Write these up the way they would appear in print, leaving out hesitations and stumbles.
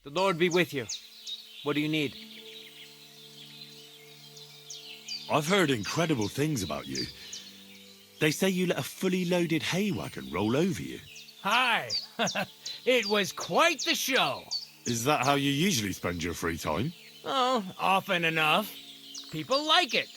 The Lord be with you. What do you need? I've heard incredible things about you. They say you let a fully loaded hay wagon roll over you. Hi! It was quite the show. Is that how you usually spend your free time? Oh, often enough. People like it.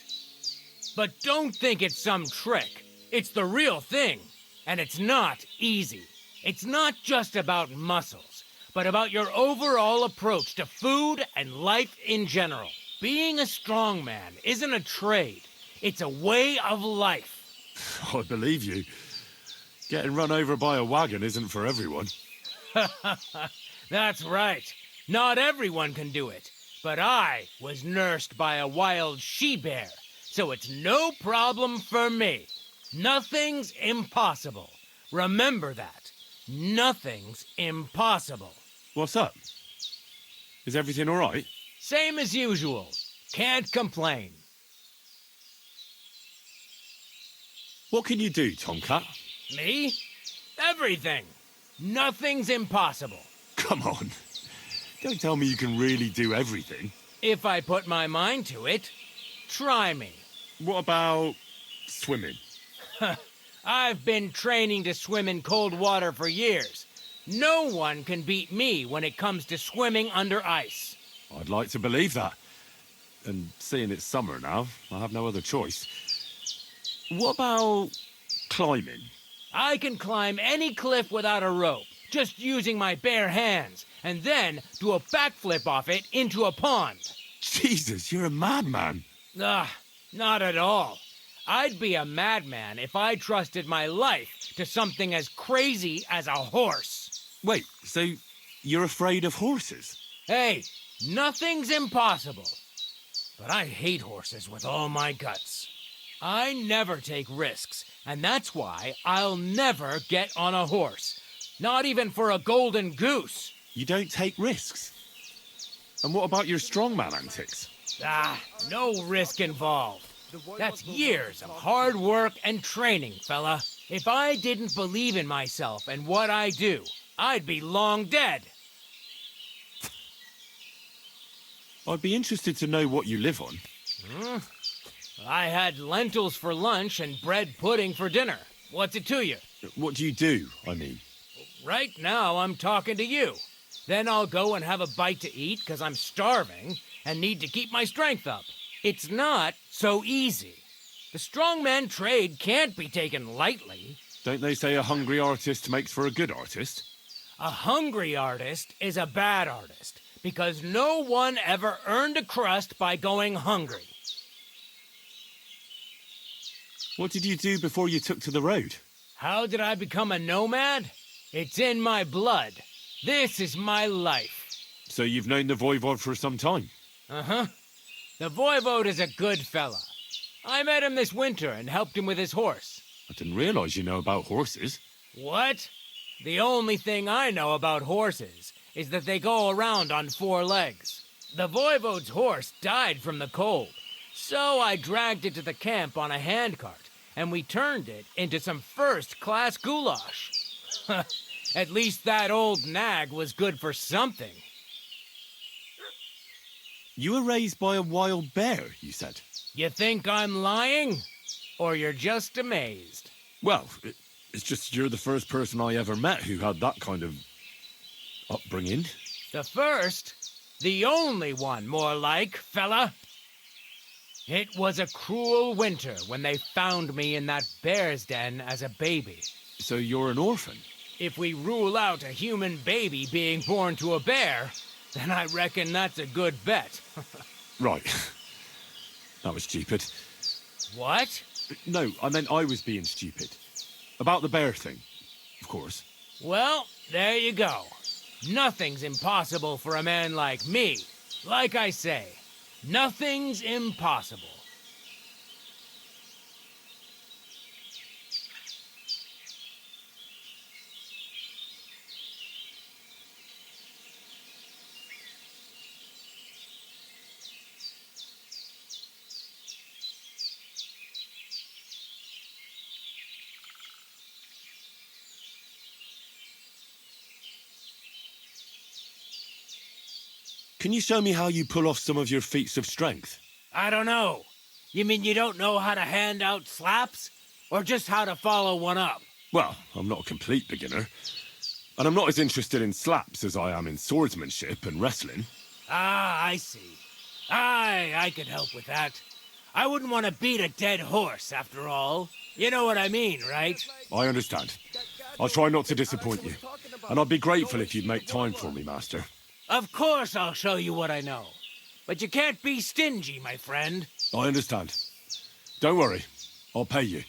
But don't think it's some trick. It's the real thing. And it's not easy. It's not just about muscles, but about your overall approach to food and life in general. Being a strongman isn't a trade. It's a way of life. I believe you. Getting run over by a wagon isn't for everyone. That's right. Not everyone can do it. But I was nursed by a wild she-bear, so it's no problem for me. Nothing's impossible. Remember that. Nothing's impossible. What's up? Is everything all right? Same as usual. Can't complain. What can you do, Tomcat? Me? Everything. Nothing's impossible. Come on. Don't tell me you can really do everything. If I put my mind to it, try me. What about swimming? I've been training to swim in cold water for years. No one can beat me when it comes to swimming under ice. I'd like to believe that. And seeing it's summer now, I have no other choice. What about climbing? I can climb any cliff without a rope, just using my bare hands, and then do a backflip off it into a pond. Jesus, you're a madman. Not at all. I'd be a madman if I trusted my life to something as crazy as a horse. Wait, so you're afraid of horses? Hey, nothing's impossible. But I hate horses with all my guts. I never take risks, and that's why I'll never get on a horse. Not even for a golden goose. You don't take risks? And what about your strongman antics? No risk involved. That's years of hard work and training, fella. If I didn't believe in myself and what I do, I'd be long dead. I'd be interested to know what you live on. I had lentils for lunch and bread pudding for dinner. What's it to you? What do you do, I mean? Right now, I'm talking to you. Then I'll go and have a bite to eat because I'm starving and need to keep my strength up. It's not so easy. The strongman trade can't be taken lightly. Don't they say a hungry artist makes for a good artist? A hungry artist is a bad artist because no one ever earned a crust by going hungry. What did you do before you took to the road? How did I become a nomad? It's in my blood. This is my life. So you've known the Voivod for some time? Uh-huh. The Voivode is a good fella. I met him this winter and helped him with his horse. I didn't realize you know about horses. What? The only thing I know about horses is that they go around on 4 legs. The Voivode's horse died from the cold, so I dragged it to the camp on a handcart, and we turned it into some first-class goulash. At least that old nag was good for something. You were raised by a wild bear, you said? You think I'm lying? Or you're just amazed? Well, it's just you're the first person I ever met who had that kind of upbringing. The first? The only one, more like, fella. It was a cruel winter when they found me in that bear's den as a baby. So you're an orphan? If we rule out a human baby being born to a bear, then I reckon that's a good bet. Right. That was stupid. What? No, I meant I was being stupid. About the bear thing, of course. Well, there you go. Nothing's impossible for a man like me. Like I say, nothing's impossible. Can you show me how you pull off some of your feats of strength? I don't know. You mean you don't know how to hand out slaps? Or just how to follow one up? Well, I'm not a complete beginner. And I'm not as interested in slaps as I am in swordsmanship and wrestling. Ah, I see. I could help with that. I wouldn't want to beat a dead horse, after all. You know what I mean, right? I understand. I'll try not to disappoint you. And I'd be grateful if you'd make time for me, Master. Of course I'll show you what I know. But you can't be stingy, my friend. I understand. Don't worry. I'll pay you.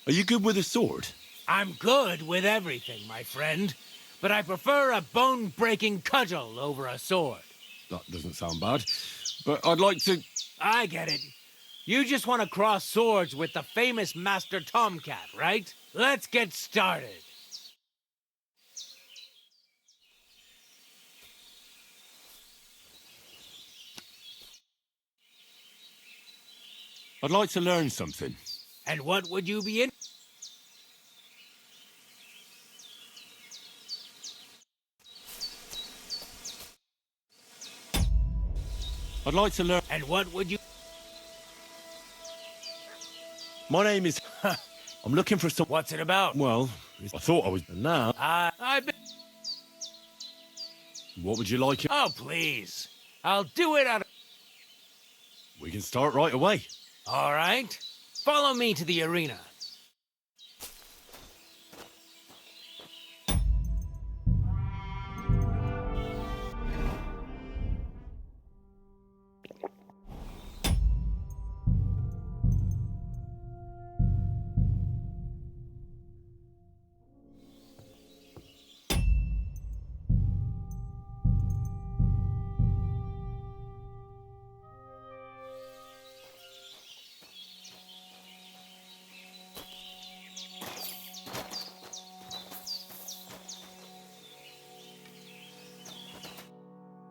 Are you good with a sword? I'm good with everything, my friend. But I prefer a bone-breaking cudgel over a sword. That doesn't sound bad. But I'd like to... I get it. You just want to cross swords with the famous Master Tomcat, right? Let's get started. I'd like to learn something. And what would you be in? I'd like to learn... And what would you... My name is... I'm looking for some... What's it about? Well, I thought I was... And now... I've been... What would you like? Oh, please. I'll do it out of... We can start right away. All right. Follow me to the arena.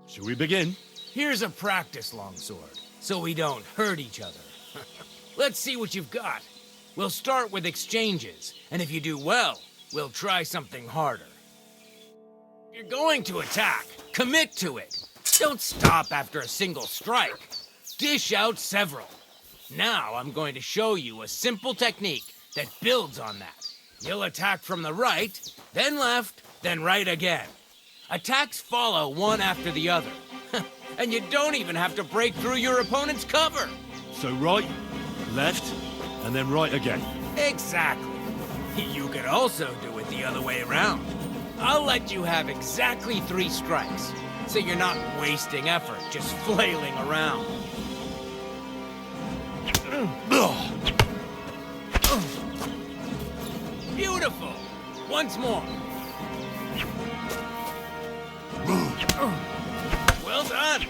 Shall we begin? Here's a practice longsword, so we don't hurt each other. Let's see what you've got. We'll start with exchanges, and if you do well, we'll try something harder. You're going to attack. Commit to it. Don't stop after a single strike. Dish out several. Now I'm going to show you a simple technique that builds on that. You'll attack from the right, then left, then right again. Attacks follow one after the other. And you don't even have to break through your opponent's cover. So right, left, and then right again. Exactly. You could also do it the other way around. I'll I'll let you have exactly 3 strikes, so you're not wasting effort just flailing around. Beautiful! Once more. Well done!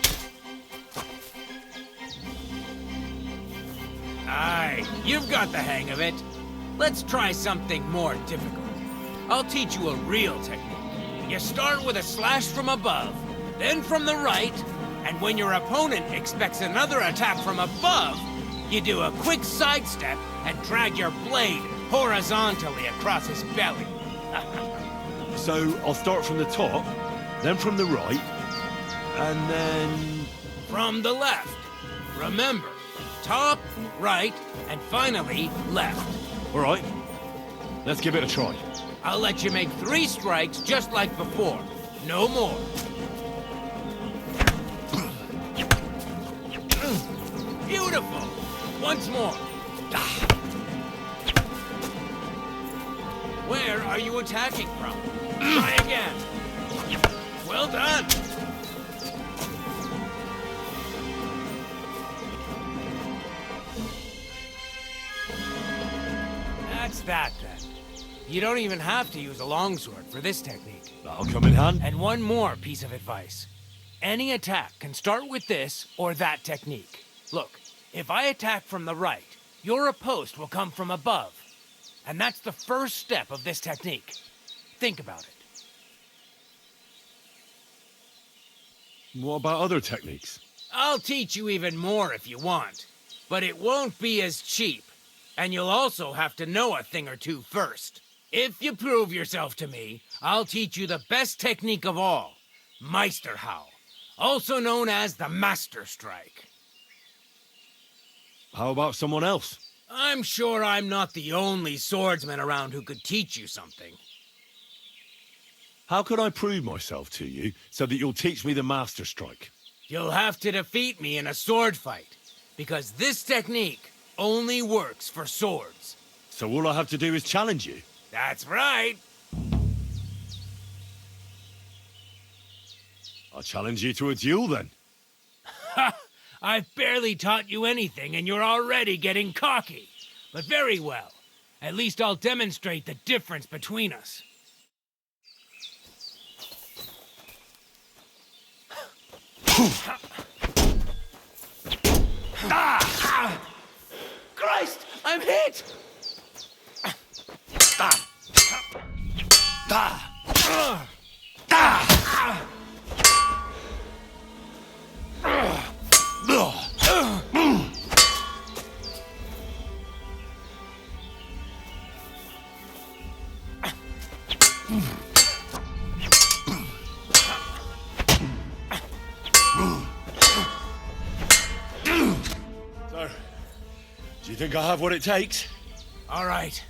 Aye, you've got the hang of it. Let's try something more difficult. I'll teach you a real technique. You start with a slash from above, then from the right, and when your opponent expects another attack from above, you do a quick sidestep and drag your blade horizontally across his belly. So I'll start from the top, then from the right, and then... From the left. Remember, top, right, and finally left. All right, let's give it a try. I'll let you make 3 strikes just like before. No more. Beautiful. Once more. Where are you attacking from? Try again. Well done. That's that then. You don't even have to use a longsword for this technique. That'll come in handy. And one more piece of advice. Any attack can start with this or that technique. Look, if I attack from the right, your riposte will come from above. And that's the first step of this technique. Think about it. What about other techniques? I'll teach you even more if you want. But it won't be as cheap. And you'll also have to know a thing or two first. If you prove yourself to me, I'll teach you the best technique of all. Meisterhowl. Also known as the Master Strike. How about someone else? I'm sure I'm not the only swordsman around who could teach you something. How could I prove myself to you so that you'll teach me the Master Strike? You'll have to defeat me in a sword fight, because this technique only works for swords. So all I have to do is challenge you? That's right. I'll challenge you to a duel then. Ha! I've barely taught you anything and you're already getting cocky. But very well. At least I'll demonstrate the difference between us. Christ! I'm hit! So, do you think I have what it takes? All right.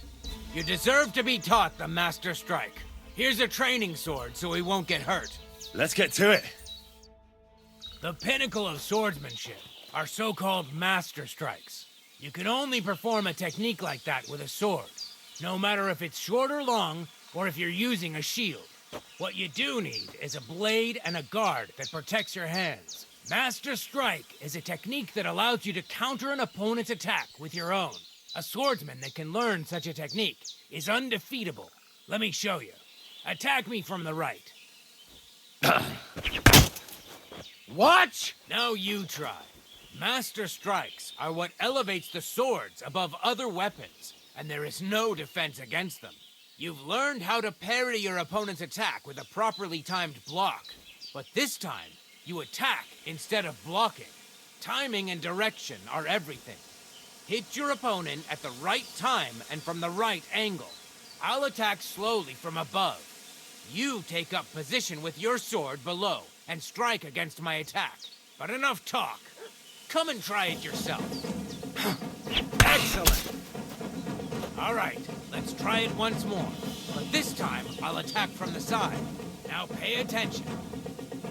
You deserve to be taught the Master Strike. Here's a training sword so he won't get hurt. Let's get to it. The pinnacle of swordsmanship are so-called Master Strikes. You can only perform a technique like that with a sword, no matter if it's short or long, or if you're using a shield. What you do need is a blade and a guard that protects your hands. Master Strike is a technique that allows you to counter an opponent's attack with your own. A swordsman that can learn such a technique is undefeatable. Let me show you. Attack me from the right. Watch! Now you try. Master Strikes are what elevates the swords above other weapons, and there is no defense against them. You've learned how to parry your opponent's attack with a properly timed block, but this time, you attack instead of blocking. Timing and direction are everything. Hit your opponent at the right time and from the right angle. I'll attack slowly from above. You take up position with your sword below and strike against my attack. But enough talk. Come and try it yourself. Excellent. All right, let's try it once more. But this time, I'll attack from the side. Now pay attention.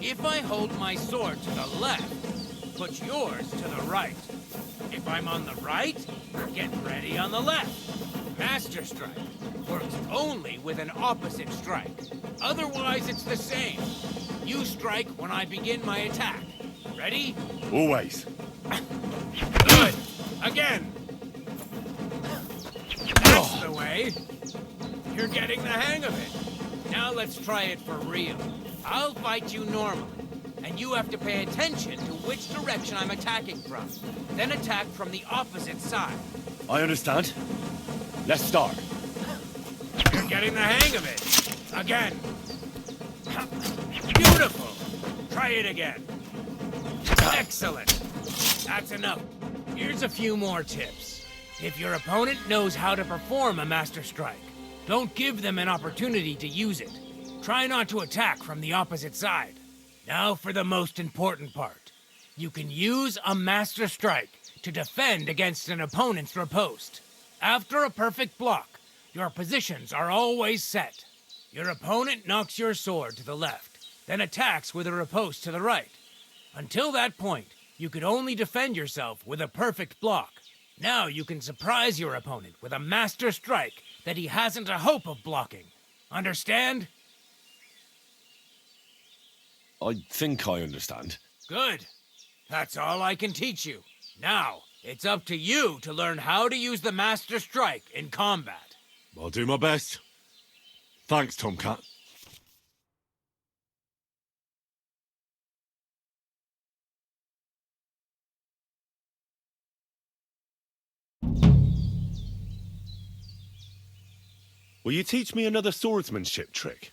If I hold my sword to the left, put yours to the right. If I'm on the right, get ready on the left. Master Strike. works only with an opposite strike. Otherwise, it's the same. You strike when I begin my attack. Ready? Always. Good. Again. That's the way. You're getting the hang of it. Now let's try it for real. I'll fight you normally, and you have to pay attention to which direction I'm attacking from. Then attack from the opposite side. I understand. Let's start. You're getting the hang of it. Again. Beautiful. Try it again. Excellent. That's enough. Here's a few more tips. If your opponent knows how to perform a Master Strike, don't give them an opportunity to use it. Try not to attack from the opposite side. Now for the most important part. You can use a Master Strike to defend against an opponent's riposte. After a perfect block, your positions are always set. Your opponent knocks your sword to the left, then attacks with a riposte to the right. Until that point, you could only defend yourself with a perfect block. Now you can surprise your opponent with a Master Strike that he hasn't a hope of blocking. Understand? I think I understand. Good. That's all I can teach you. Now, it's up to you to learn how to use the Master Strike in combat. I'll do my best. Thanks, Tomcat. Will you teach me another swordsmanship trick?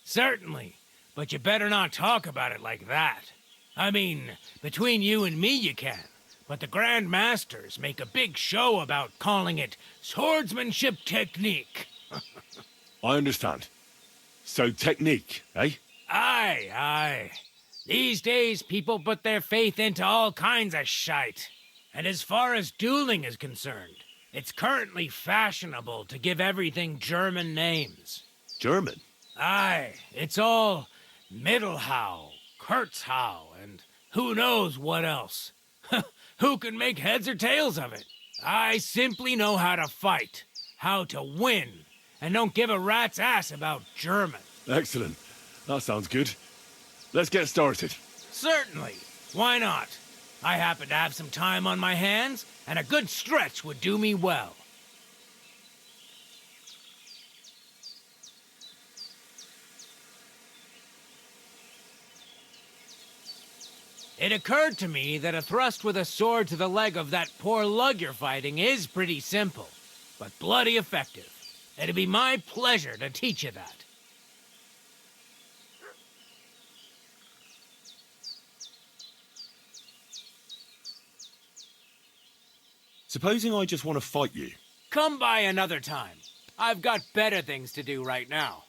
Certainly, but you better not talk about it like that. I mean, between you and me you can, but the Grand Masters make a big show about calling it swordsmanship technique. I understand. So technique, eh? Aye, aye. These days, people put their faith into all kinds of shite. And as far as dueling is concerned, it's currently fashionable to give everything German names. German? Aye, it's all Mittelhau, Kurzhau, and who knows what else. Who can make heads or tails of it? I simply know how to fight, how to win, and don't give a rat's ass about German. Excellent. That sounds good. Let's get started. Certainly. Why not? I happen to have some time on my hands, and a good stretch would do me well. It occurred to me that a thrust with a sword to the leg of that poor lug you're fighting is pretty simple, but bloody effective. It'd be my pleasure to teach you that. Supposing I just want to fight you. Come by another time. I've got better things to do right now.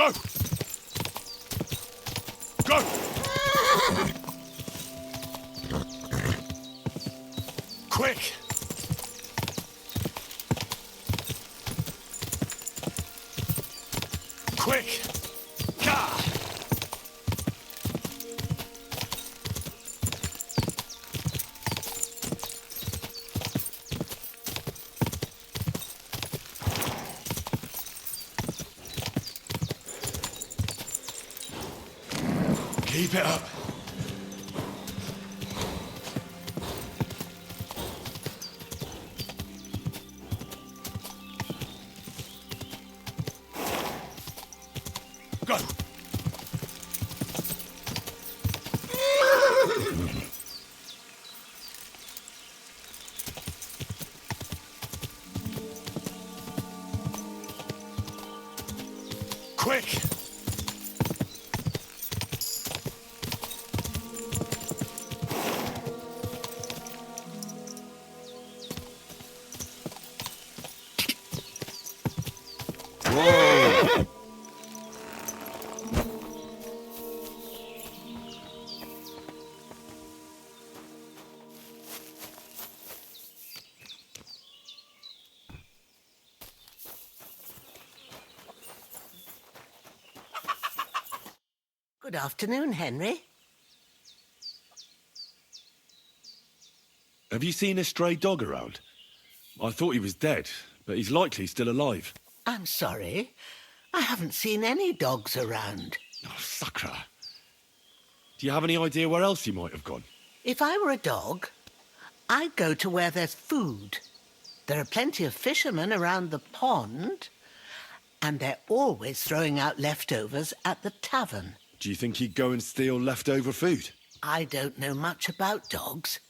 Go! Go! Quick! Quick! Gah! Keep it up. Go. Quick. Whoa! Good afternoon, Henry. Have you seen a stray dog around? I thought he was dead, but he's likely still alive. I'm sorry. I haven't seen any dogs around. Oh, sucker. Do you have any idea where else he might have gone? If I were a dog, I'd go to where there's food. There are plenty of fishermen around the pond, and they're always throwing out leftovers at the tavern. Do you think he'd go and steal leftover food? I don't know much about dogs.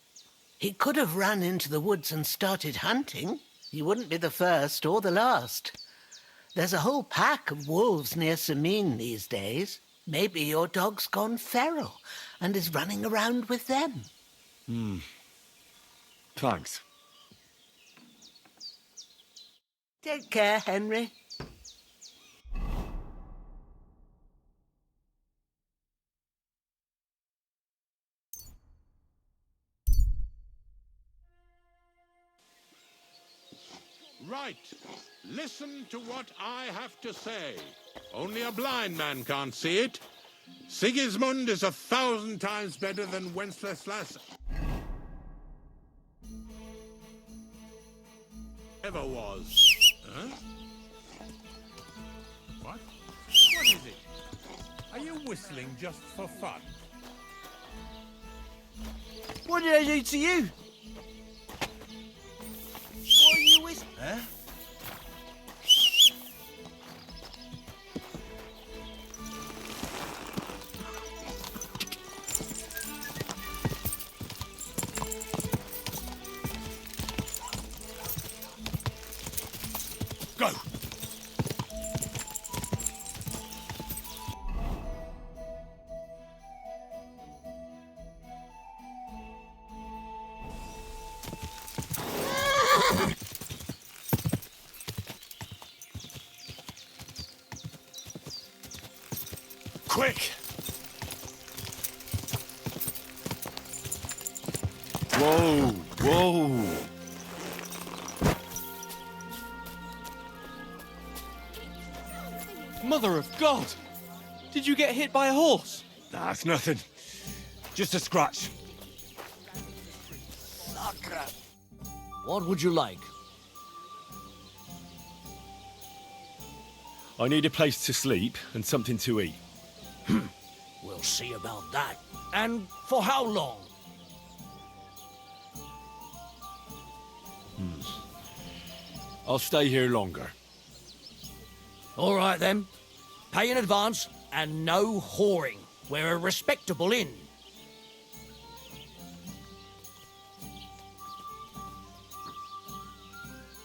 He could have run into the woods and started hunting. He wouldn't be the first or the last. There's a whole pack of wolves near Sameen these days. Maybe your dog's gone feral and is running around with them. Thanks. Take care, Henry. Right. Listen to what I have to say. Only a blind man can't see it. Sigismund is 1,000 times better than Wenceslas ever was. Huh? What? What is it? Are you whistling just for fun? What did I do to you? What are you with? Huh? Go! Quick! Whoa! Whoa! Mother of God! Did you get hit by a horse? That's nothing. Just a scratch. What would you like? I need a place to sleep and something to eat. We'll see about that. And for how long? I'll stay here longer. All right, then. Pay in advance and no whoring. We're a respectable inn.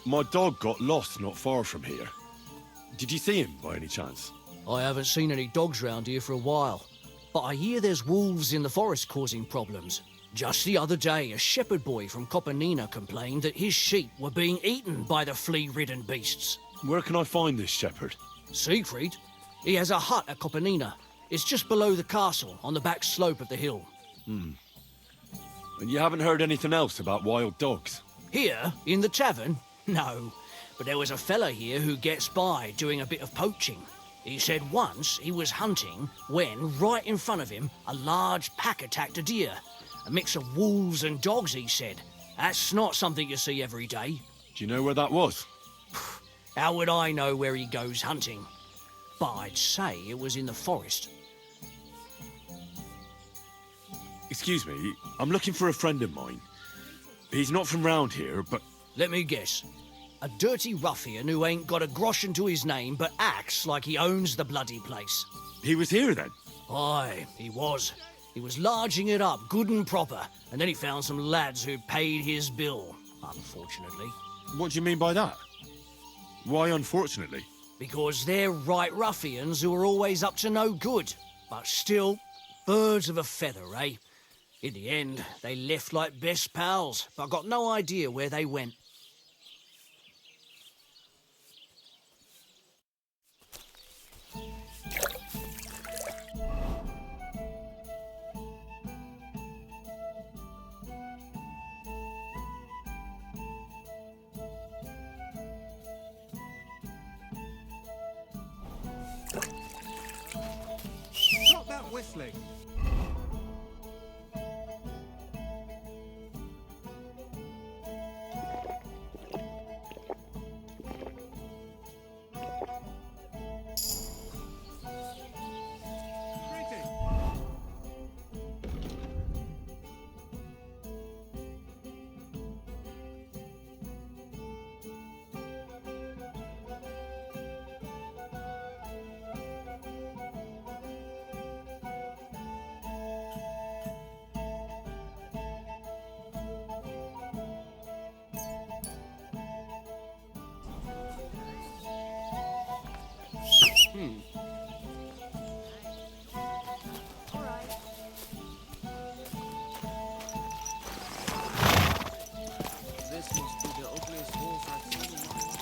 My dog got lost not far from here. Did you see him by any chance? I haven't seen any dogs round here for a while, but I hear there's wolves in the forest causing problems. Just the other day, a shepherd boy from Kopanina complained that his sheep were being eaten by the flea-ridden beasts. Where can I find this shepherd? Siegfried? He has a hut at Copanina. It's just below the castle, on the back slope of the hill. And you haven't heard anything else about wild dogs? Here, in the tavern? No. But there was a fella here who gets by doing a bit of poaching. He said once he was hunting when, right in front of him, a large pack attacked a deer. A mix of wolves and dogs, he said. That's not something you see every day. Do you know where that was? How would I know where he goes hunting? But I'd say it was in the forest. Excuse me, I'm looking for a friend of mine. He's not from round here, but... Let me guess. A dirty ruffian who ain't got a groschen to his name but acts like he owns the bloody place. He was here then? Aye, he was. He was larging it up good and proper, and then he found some lads who paid his bill, unfortunately. What do you mean by that? Why unfortunately? Because they're right ruffians who are always up to no good. But still, birds of a feather, eh? In the end, they left like best pals, but I got no idea where they went. Stop that whistling. This must be the ugliest wolf I've seen in my life.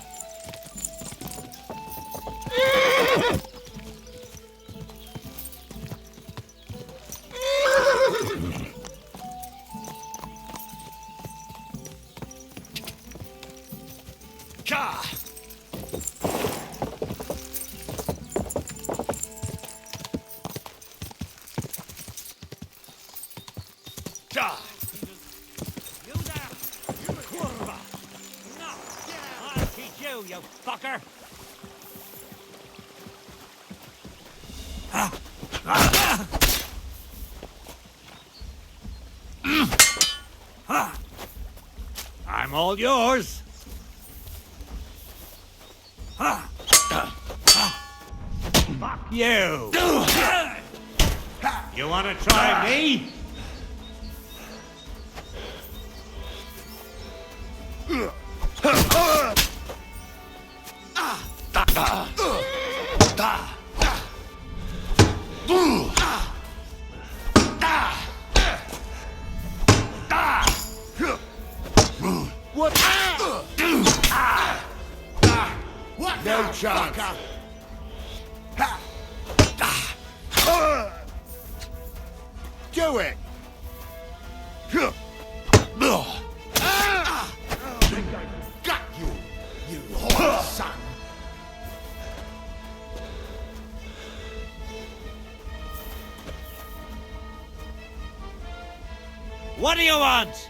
You fucker! I'm all yours. Fuck you! You wanna try me? No chance. Do it. Got you, you whore son. What do you want?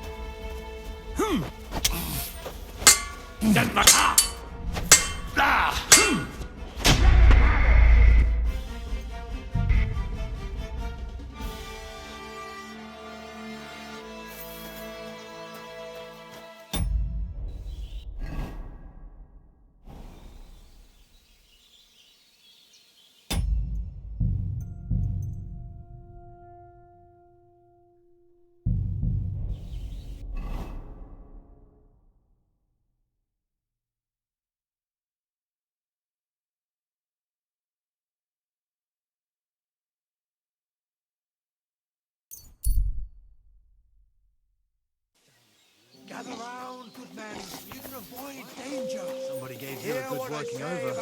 Gather round, good men. You can avoid danger. Somebody gave you a good working over.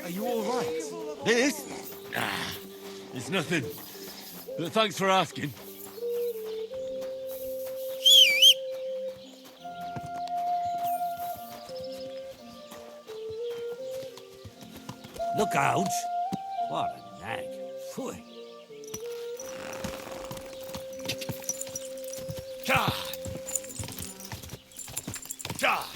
Are you all right? This? Ah, it's nothing. But thanks for asking. Look out! What a nag. Phew. Cha! Cha!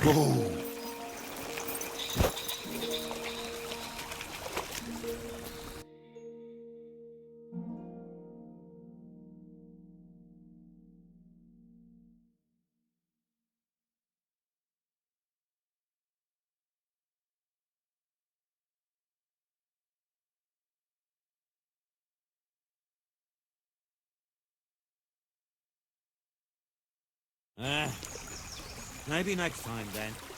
Whoa! Maybe next time then.